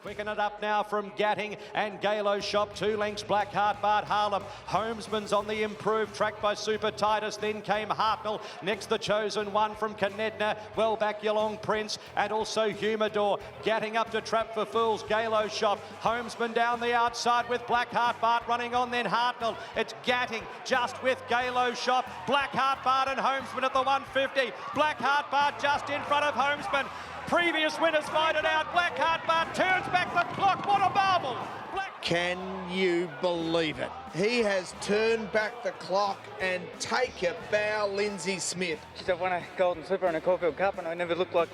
Quicken it up now from Gatting and Galo Shop. 2 lengths, Blackheart, Bart Harlem. Homesman's on the improved, tracked by Super Titus. Then came Hartnell. Next, the Chosen One from Canedna. Well back, Yalong Prince, and also Humidor. Gatting up to Trap for Fools, Galo Shop. Homesman down the outside with Blackheart, Bart running on, then Hartnell. It's Gatting just with Galo Shop. Blackheart, Bart and Homesman at the 150. Blackheart, Bart just in front of Homesman. Previous winners fight it out. Blackheart, Bart turns back the clock. What a marvel! Can you believe it? He has turned back the clock, and take a bow, Lindsay Smith. I've won a Golden Slipper and a Caulfield Cup, and I never looked like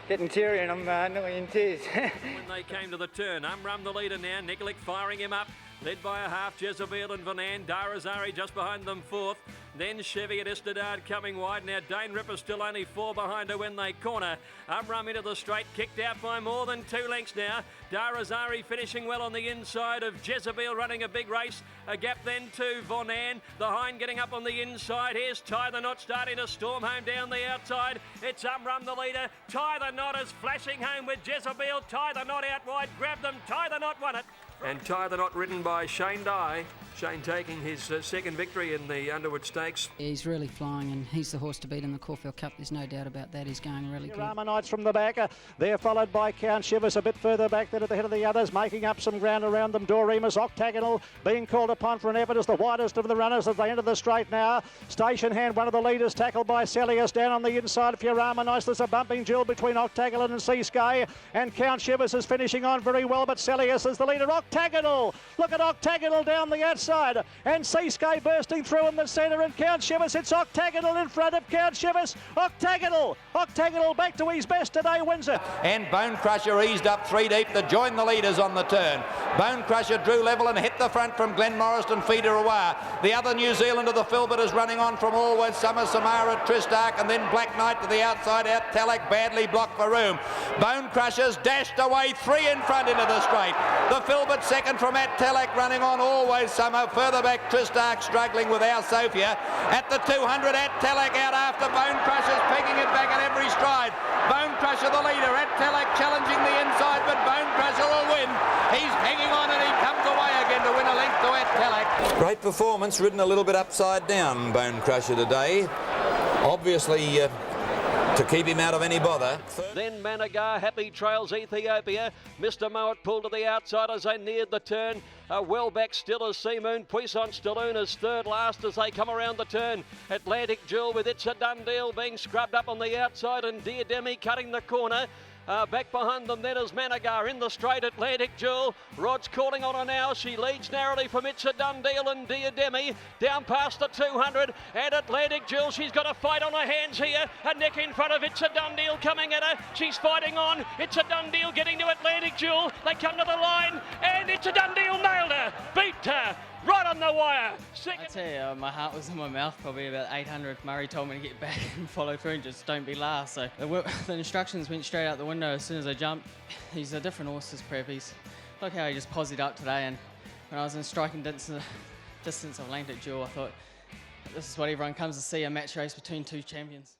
getting teary, and I'm nearly in tears. When they came to the turn, Umrum the leader now, Nikolic firing him up, led by a half, Jezebel and Vanan, Darazari just behind them fourth, then Chevy at Estadard coming wide. Now Dane Ripper still only 4 behind her when they corner. Umrum into the straight, kicked out by more than 2 lengths now. Darazari finishing well on the inside of Jezebel, running a big race. A gap then to Vanan. The Hind getting up on the inside. Here's Tie the Knot starting to storm home down the outside. It's Umrum the leader. Tie the Knot is flashing home with Jezebel. Tie the Knot out wide. Grab them. Tie the Knot won it. And Tie the Knot ridden by Shane Dye. Shane taking his second victory in the Underwood Stakes. He's really flying, and he's the horse to beat in the Caulfield Cup. There's no doubt about that. He's going really good. Rama Knights from the back. They're followed by Count Shivers a bit further back than at the head of the others, making up some ground around them. Doremus, Octagonal being called upon for an effort as the widest of the runners as they enter the straight now. Station Hand, one of the leaders, tackled by Celius down on the inside. Rama Knights, there's a bumping duel between Octagonal and Seasky, and Count Shivers is finishing on very well, but Celius is the leader. Octagonal, look at Octagonal down the outside, and Seasky bursting through in the centre, and Count Shivers, it's Octagonal in front of Count Shivers. Octagonal back to his best today, wins it. And Bone Crusher eased up 3 deep to join the leaders on the turn. Bone Crusher drew level and hit the front from Glen Morriston, Feeder Awar. The other New Zealander, the Filbert, is running on from Always Summer, Samara, Tristark, and then Black Knight to the outside out. Talak badly blocked for room. Bone Crushers dashed away 3 in front into the straight. The Filbert second from At Talak running on Always Summer. Further back, Tristark struggling with Our Sophia. At the 200, At Talak out after Bone Crushers, pegging it back at every stride. Bone Crusher the leader, At Talak challenging the inside, but Bone Crusher will win. He's hanging on and he comes away again to win a length to At Talak. Great performance, ridden a little bit upside down, Bone Crusher today. Obviously to keep him out of any bother. Then Managar, Happy Trails, Ethiopia. Mr. Mowat pulled to the outside as they neared the turn. Well back still as Seamoon. Puissant Stalloon is third last as they come around the turn. Atlantic Jewel with It's a Done Deal being scrubbed up on the outside, and Dear Demi cutting the corner. Back behind them then is Managar in the straight. Atlantic Jewel, Rod's calling on her now. She leads narrowly from It's a Done Deal and Dear Demi down past the 200, and Atlantic Jewel, she's got a fight on her hands here. A neck in front of It's a Done Deal coming at her. She's fighting on. It's a Done Deal getting to Atlantic Jewel. They come to the line, and It's a Done Deal nailed her, beat her. Right on the wire. I tell you, my heart was in my mouth probably about 800. Murray told me to get back and follow through and just don't be last. So the instructions went straight out the window as soon as I jumped. He's a different horse, this prep. Look how he just posied up today, and when I was in striking distance of Atlantic Jewel, I thought this is what everyone comes to see, a match race between 2 champions.